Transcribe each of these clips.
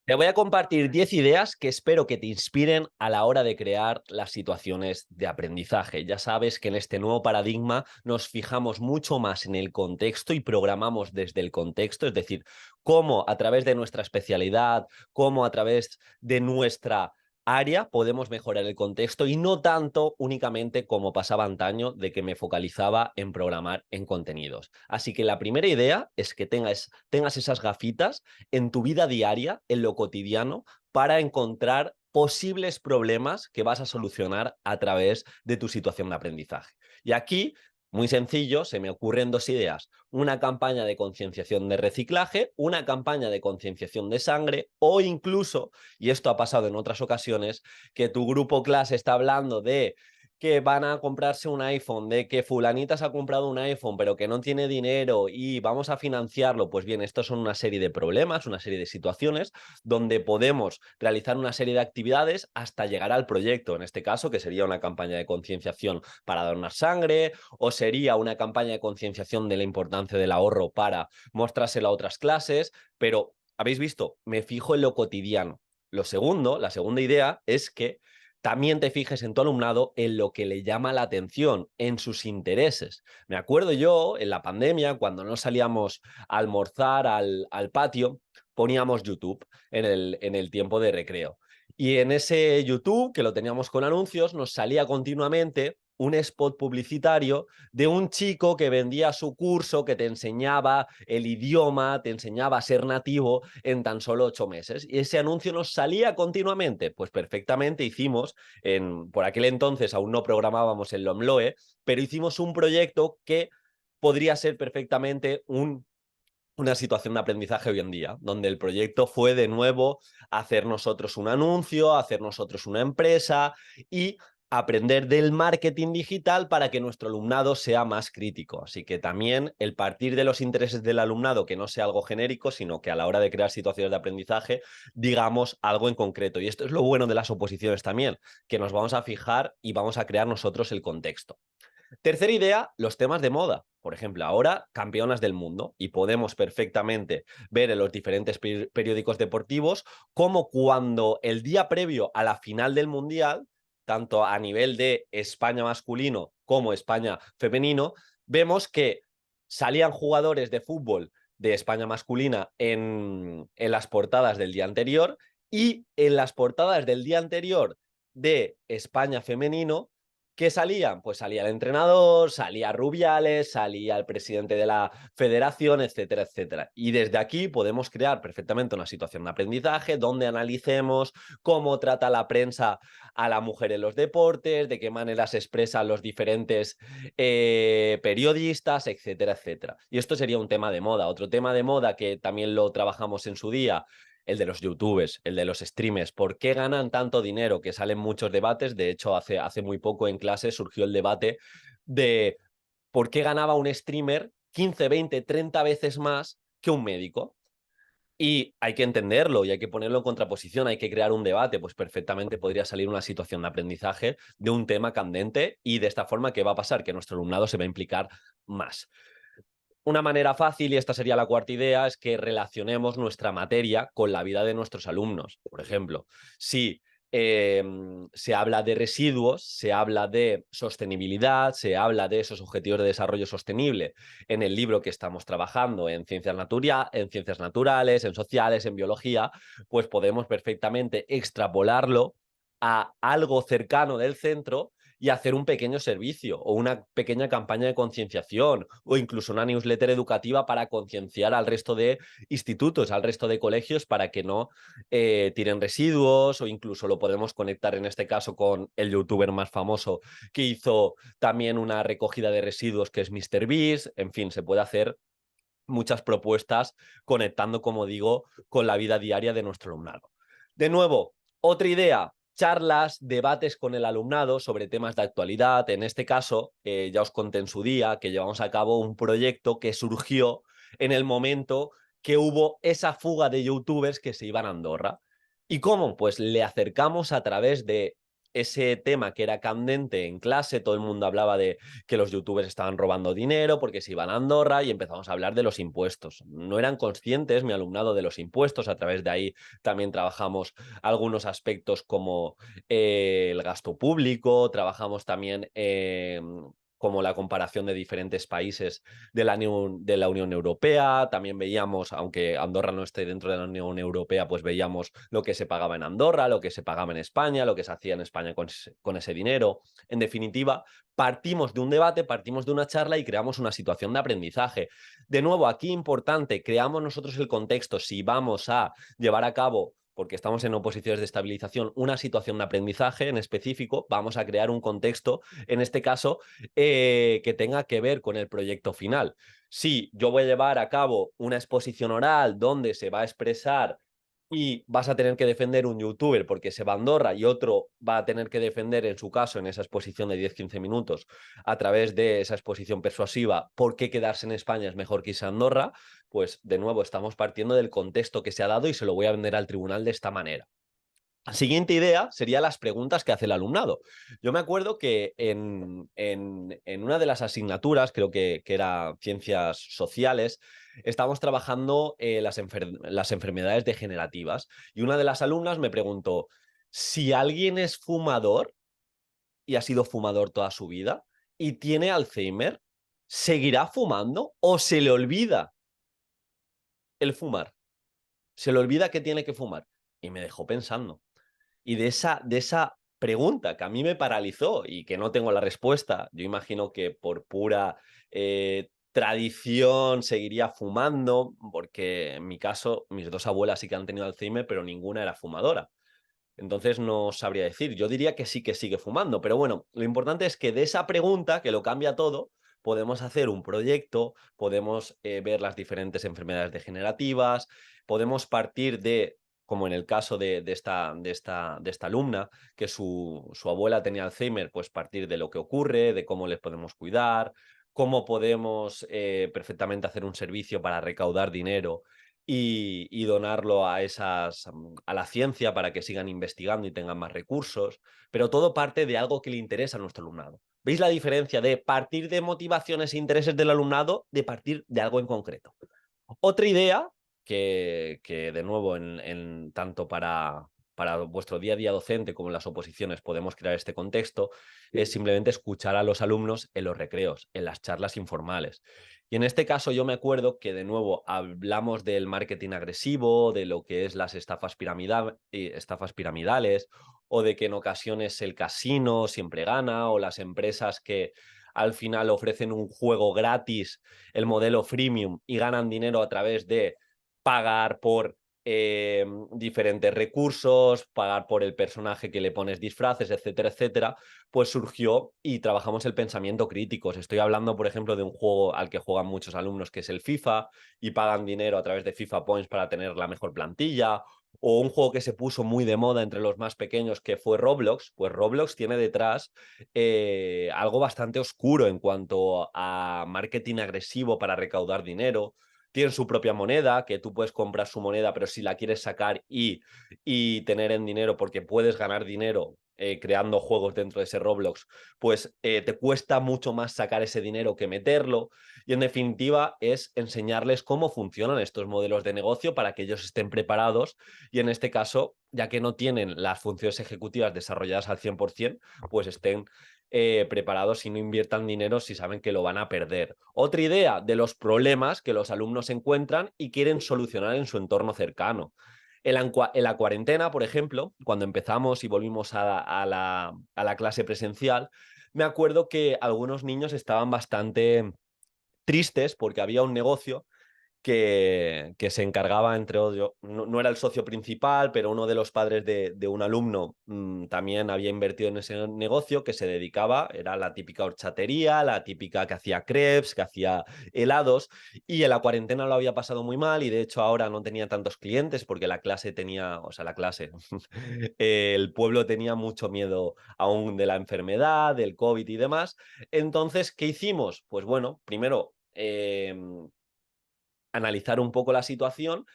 Te voy a compartir 10 ideas que espero que te inspiren a la hora de crear las situaciones de aprendizaje. Ya sabes que en este nuevo paradigma nos fijamos mucho más en el contexto y programamos desde el contexto, es decir, cómo a través de nuestra especialidad, cómo a través de nuestra área podemos mejorar el contexto y no tanto únicamente como pasaba antaño de que me focalizaba en programar en contenidos. Así que la primera idea es que tengas esas gafitas en tu vida diaria, en lo cotidiano, para encontrar posibles problemas que vas a solucionar a través de tu situación de aprendizaje. Y aquí, muy sencillo, se me ocurren dos ideas. Una campaña de concienciación de reciclaje, una campaña de concienciación de sangre o incluso, y esto ha pasado en otras ocasiones, que tu grupo clase está hablando de que van a comprarse un iPhone, de que fulanita se ha comprado un iPhone, pero que no tiene dinero y vamos a financiarlo. Pues bien, estos son una serie de problemas, una serie de situaciones donde podemos realizar una serie de actividades hasta llegar al proyecto, en este caso, que sería una campaña de concienciación para donar sangre o sería una campaña de concienciación de la importancia del ahorro para mostrárselo a otras clases, pero habéis visto, me fijo en lo cotidiano. La segunda idea es que también te fijes en tu alumnado en lo que le llama la atención, en sus intereses. Me acuerdo yo, en la pandemia, cuando no salíamos a almorzar al patio, poníamos YouTube en el tiempo de recreo. Y en ese YouTube, que lo teníamos con anuncios, nos salía continuamente un spot publicitario de un chico que vendía su curso, que te enseñaba el idioma, te enseñaba a ser nativo en tan solo 8 meses. Y ese anuncio nos salía continuamente. Pues perfectamente hicimos, por aquel entonces aún no programábamos en LOMLOE, pero hicimos un proyecto que podría ser perfectamente una situación de aprendizaje hoy en día, donde el proyecto fue de nuevo hacer nosotros un anuncio, hacer nosotros una empresa y aprender del marketing digital para que nuestro alumnado sea más crítico. Así que también el partir de los intereses del alumnado, que no sea algo genérico, sino que a la hora de crear situaciones de aprendizaje, digamos algo en concreto. Y esto es lo bueno de las oposiciones también, que nos vamos a fijar y vamos a crear nosotros el contexto. Tercera idea, los temas de moda. Por ejemplo, ahora campeonas del mundo y podemos perfectamente ver en los diferentes periódicos deportivos cómo cuando el día previo a la final del Mundial, tanto a nivel de España masculino como España femenino, vemos que salían jugadores de fútbol de España masculina en las portadas del día anterior y en las portadas del día anterior de España femenino. ¿Qué salían? Pues salía el entrenador, salía Rubiales, salía el presidente de la federación, etcétera, etcétera. Y desde aquí podemos crear perfectamente una situación de aprendizaje donde analicemos cómo trata la prensa a la mujer en los deportes, de qué manera se expresan los diferentes periodistas, etcétera, etcétera. Y esto sería un tema de moda. Otro tema de moda que también lo trabajamos en su día, el de los youtubers, el de los streamers. ¿Por qué ganan tanto dinero? Que salen muchos debates. De hecho, hace muy poco en clase surgió el debate de por qué ganaba un streamer 15, 20, 30 veces más que un médico. Y hay que entenderlo y hay que ponerlo en contraposición, hay que crear un debate, pues perfectamente podría salir una situación de aprendizaje de un tema candente y de esta forma, ¿qué va a pasar? Que nuestro alumnado se va a implicar más. Una manera fácil, y esta sería la cuarta idea, es que relacionemos nuestra materia con la vida de nuestros alumnos. Por ejemplo, si se habla de residuos, se habla de sostenibilidad, se habla de esos objetivos de desarrollo sostenible en el libro que estamos trabajando en en ciencias naturales, en sociales, en biología, pues podemos perfectamente extrapolarlo a algo cercano del centro y hacer un pequeño servicio o una pequeña campaña de concienciación o incluso una newsletter educativa para concienciar al resto de institutos, al resto de colegios para que no tiren residuos o incluso lo podemos conectar en este caso con el youtuber más famoso que hizo también una recogida de residuos que es MrBeast. En fin, se puede hacer muchas propuestas conectando, como digo, con la vida diaria de nuestro alumnado. De nuevo, otra idea, charlas, debates con el alumnado sobre temas de actualidad. En este caso, ya os conté en su día que llevamos a cabo un proyecto que surgió en el momento que hubo esa fuga de youtubers que se iban a Andorra. ¿Y cómo? Pues le acercamos a través de ese tema que era candente en clase, todo el mundo hablaba de que los youtubers estaban robando dinero porque se iban a Andorra y empezamos a hablar de los impuestos. No eran conscientes mi alumnado de los impuestos, a través de ahí también trabajamos algunos aspectos como el gasto público, trabajamos también como la comparación de diferentes países de la Unión Europea, también veíamos, aunque Andorra no esté dentro de la Unión Europea, pues veíamos lo que se pagaba en Andorra, lo que se pagaba en España, lo que se hacía en España con ese dinero. En definitiva, partimos de un debate, partimos de una charla y creamos una situación de aprendizaje. De nuevo, aquí importante, creamos nosotros el contexto, si vamos a llevar a cabo, porque estamos en oposiciones de estabilización, una situación de aprendizaje en específico, vamos a crear un contexto, en este caso, que tenga que ver con el proyecto final. Si yo voy a llevar a cabo una exposición oral donde se va a expresar y vas a tener que defender un youtuber porque se va a Andorra y otro va a tener que defender, en su caso, en esa exposición de 10-15 minutos, a través de esa exposición persuasiva, por qué quedarse en España es mejor que irse a Andorra, pues de nuevo estamos partiendo del contexto que se ha dado y se lo voy a vender al tribunal de esta manera. La siguiente idea sería las preguntas que hace el alumnado. Yo me acuerdo que en una de las asignaturas, creo que era Ciencias Sociales, estábamos trabajando las enfermedades degenerativas y una de las alumnas me preguntó, si alguien es fumador y ha sido fumador toda su vida y tiene Alzheimer, ¿seguirá fumando o se le olvida el fumar? Se le olvida que tiene que fumar. Y me dejó pensando. Y de esa pregunta que a mí me paralizó y que no tengo la respuesta, yo imagino que por pura tradición seguiría fumando, porque en mi caso mis dos abuelas sí que han tenido Alzheimer, pero ninguna era fumadora. Entonces no sabría decir, yo diría que sí que sigue fumando, pero bueno, lo importante es que de esa pregunta, que lo cambia todo, podemos hacer un proyecto, podemos ver las diferentes enfermedades degenerativas, podemos partir de, como en el caso de esta alumna, que su abuela tenía Alzheimer, pues partir de lo que ocurre, de cómo les podemos cuidar, cómo podemos perfectamente hacer un servicio para recaudar dinero y donarlo a la ciencia para que sigan investigando y tengan más recursos, pero todo parte de algo que le interesa a nuestro alumnado. ¿Veis la diferencia de partir de motivaciones e intereses del alumnado de partir de algo en concreto? Otra idea que de nuevo, tanto para vuestro día a día docente como en las oposiciones podemos crear este contexto, es simplemente escuchar a los alumnos en los recreos, en las charlas informales. Y en este caso yo me acuerdo que de nuevo hablamos del marketing agresivo, de lo que es las estafas piramidales, o de que en ocasiones el casino siempre gana, o las empresas que al final ofrecen un juego gratis, el modelo freemium, y ganan dinero a través de pagar por diferentes recursos, pagar por el personaje que le pones disfraces, etcétera, etcétera, pues surgió y trabajamos el pensamiento crítico. Os estoy hablando, por ejemplo, de un juego al que juegan muchos alumnos, que es el FIFA, y pagan dinero a través de FIFA Points para tener la mejor plantilla, o un juego que se puso muy de moda entre los más pequeños, que fue Roblox. Pues Roblox tiene detrás algo bastante oscuro en cuanto a marketing agresivo para recaudar dinero. Tienen su propia moneda, que tú puedes comprar su moneda, pero si la quieres sacar y tener en dinero, porque puedes ganar dinero creando juegos dentro de ese Roblox, pues te cuesta mucho más sacar ese dinero que meterlo. Y en definitiva es enseñarles cómo funcionan estos modelos de negocio para que ellos estén preparados y en este caso, ya que no tienen las funciones ejecutivas desarrolladas al 100%, pues estén preparados y no inviertan dinero si saben que lo van a perder. Otra idea de los problemas que los alumnos encuentran y quieren solucionar en su entorno cercano. En la cuarentena, por ejemplo, cuando empezamos y volvimos a la clase presencial, me acuerdo que algunos niños estaban bastante tristes porque había un negocio que se encargaba, entre otros, no era el socio principal, pero uno de los padres de un alumno también había invertido en ese negocio, que se dedicaba, era la típica horchatería, la típica que hacía crepes, que hacía helados, y en la cuarentena lo había pasado muy mal y de hecho ahora no tenía tantos clientes porque la clase tenía, o sea, la clase, el pueblo tenía mucho miedo aún de la enfermedad, del COVID y demás. Entonces, ¿qué hicimos? Pues bueno, primero analizar un poco la situación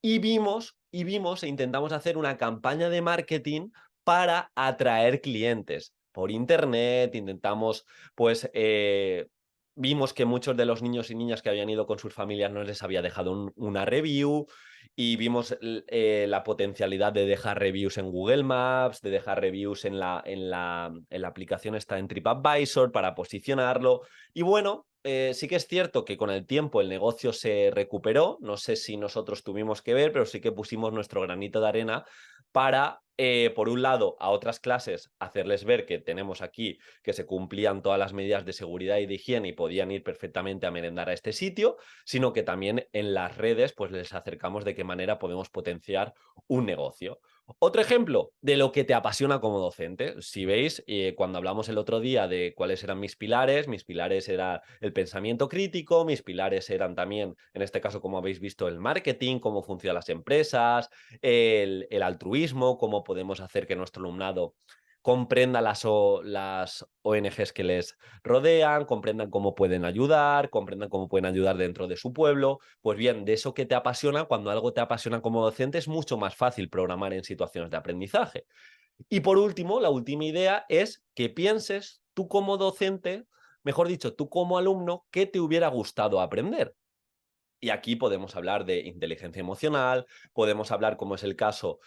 y vimos e intentamos hacer una campaña de marketing para atraer clientes. Por internet intentamos, pues, vimos que muchos de los niños y niñas que habían ido con sus familias no les había dejado una review y vimos la potencialidad de dejar reviews en Google Maps, de dejar reviews en la aplicación esta en TripAdvisor para posicionarlo. Y bueno, sí que es cierto que con el tiempo el negocio se recuperó. No sé si nosotros tuvimos que ver, pero sí que pusimos nuestro granito de arena para, por un lado, a otras clases hacerles ver que tenemos aquí que se cumplían todas las medidas de seguridad y de higiene y podían ir perfectamente a merendar a este sitio, sino que también en las redes pues les acercamos de qué manera podemos potenciar un negocio. Otro ejemplo de lo que te apasiona como docente. Si veis, cuando hablamos el otro día de cuáles eran mis pilares era el pensamiento crítico, mis pilares eran también, en este caso, como habéis visto, el marketing, cómo funcionan las empresas, el altruismo, cómo podemos hacer que nuestro alumnado comprenda las ONGs que les rodean, comprendan cómo pueden ayudar, comprendan cómo pueden ayudar dentro de su pueblo. Pues bien, de eso que te apasiona, cuando algo te apasiona como docente, es mucho más fácil programar en situaciones de aprendizaje. Y por último, la última idea es que pienses tú como docente, mejor dicho, tú como alumno, qué te hubiera gustado aprender. Y aquí podemos hablar de inteligencia emocional, podemos hablar, como es el caso,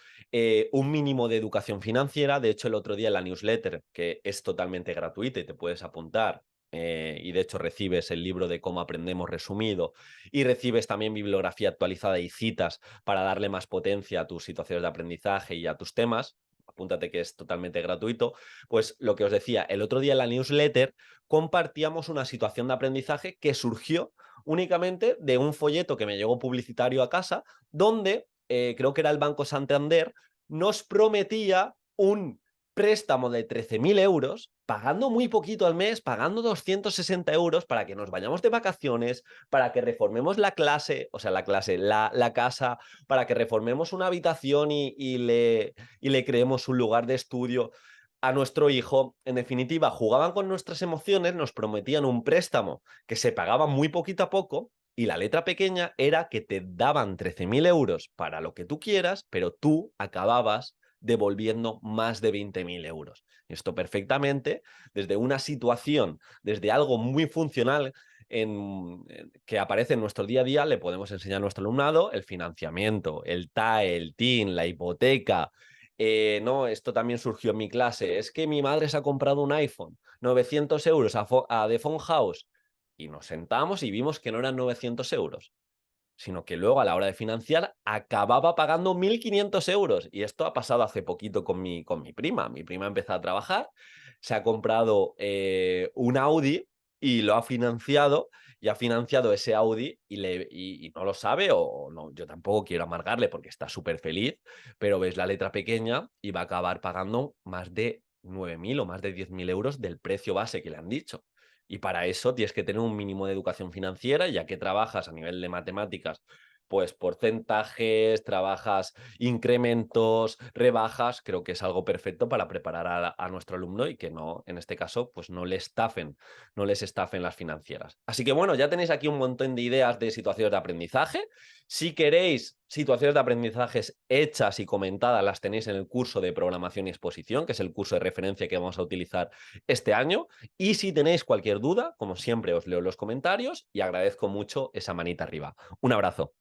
un mínimo de educación financiera. De hecho, el otro día en la newsletter, que es totalmente gratuita y te puedes apuntar, y de hecho recibes el libro de cómo aprendemos resumido y recibes también bibliografía actualizada y citas para darle más potencia a tus situaciones de aprendizaje y a tus temas. Apúntate que es totalmente gratuito. Pues lo que os decía, el otro día en la newsletter compartíamos una situación de aprendizaje que surgió únicamente de un folleto que me llegó publicitario a casa, donde creo que era el Banco Santander, nos prometía un préstamo de 13.000 euros, pagando muy poquito al mes, pagando 260 euros para que nos vayamos de vacaciones, para que reformemos la clase, o sea, la casa, para que reformemos una habitación y le creemos un lugar de estudio a nuestro hijo. En definitiva, jugaban con nuestras emociones, nos prometían un préstamo que se pagaba muy poquito a poco y la letra pequeña era que te daban 13.000 euros para lo que tú quieras, pero tú acababas devolviendo más de 20.000 euros. Esto perfectamente, desde una situación, desde algo muy funcional que aparece en nuestro día a día, le podemos enseñar a nuestro alumnado el financiamiento, el TAE, el TIN, la hipoteca. No, esto también surgió en mi clase. Es que mi madre se ha comprado un iPhone, 900 euros a The Phone House. Y nos sentamos y vimos que no eran 900 euros, sino que luego a la hora de financiar acababa pagando 1.500 euros. Y esto ha pasado hace poquito con mi prima. Mi prima empezó a trabajar, se ha comprado un Audi y lo ha financiado. Y ha financiado ese Audi y no lo sabe, o no, yo tampoco quiero amargarle porque está súper feliz, pero ves la letra pequeña y va a acabar pagando más de 9.000 o más de 10.000 euros del precio base que le han dicho. Y para eso tienes que tener un mínimo de educación financiera, ya que trabajas a nivel de matemáticas, pues porcentajes, trabajas incrementos, rebajas. Creo que es algo perfecto para preparar a nuestro alumno y que no, en este caso, pues no les estafen las financieras. Así que bueno, ya tenéis aquí un montón de ideas de situaciones de aprendizaje. Si queréis situaciones de aprendizajes hechas y comentadas, las tenéis en el curso de programación y exposición, que es el curso de referencia que vamos a utilizar este año. Y si tenéis cualquier duda, como siempre, os leo los comentarios y agradezco mucho esa manita arriba. Un abrazo.